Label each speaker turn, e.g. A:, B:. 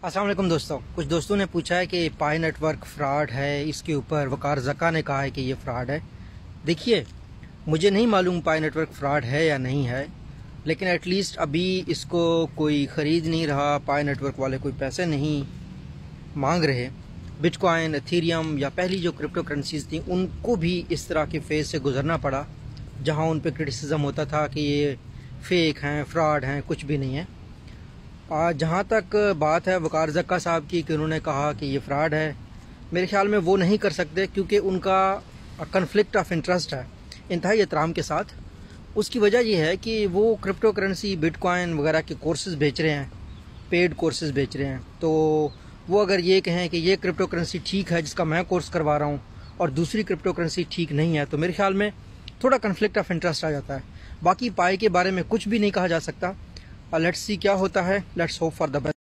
A: अस्सलाम वालेकुम दोस्तों। कुछ दोस्तों ने पूछा है कि पाई नेटवर्क फ्रॉड है, इसके ऊपर वकार ज़का ने कहा है कि ये फ्रॉड है। देखिए, मुझे नहीं मालूम पाई नेटवर्क फ्रॉड है या नहीं है, लेकिन एटलीस्ट अभी इसको कोई ख़रीद नहीं रहा, पाई नेटवर्क वाले कोई पैसे नहीं मांग रहे। बिटकॉइन, एथेरियम या पहली जो क्रिप्टो करेंसीज थी उनको भी इस तरह के फेज़ से गुजरना पड़ा जहां उन पर क्रिटिसिज्म होता था कि ये फेक हैं, फ्रॉड हैं, कुछ भी नहीं है। जहाँ तक बात है वकार ज़का साहब की कि उन्होंने कहा कि ये फ्रॉड है, मेरे ख्याल में वो नहीं कर सकते क्योंकि उनका कन्फ्लिक्ट ऑफ इंटरेस्ट है इंतहाई एहतराम के साथ। उसकी वजह यह है कि वो क्रिप्टो करेंसी, बिटकॉइन वगैरह के कोर्सेज़ बेच रहे हैं, पेड कोर्सेज़ बेच रहे हैं। तो वो अगर ये कहें कि ये क्रिप्टो करेंसी ठीक है जिसका मैं कोर्स करवा रहा हूँ और दूसरी क्रिप्टो करेंसी ठीक नहीं है, तो मेरे ख्याल में थोड़ा कन्फ्लिक्ट ऑफ इंटरेस्ट आ जाता है। बाकी पाई के बारे में कुछ भी नहीं कहा जा सकता। लेट्स सी क्या होता है, let's hope for the best.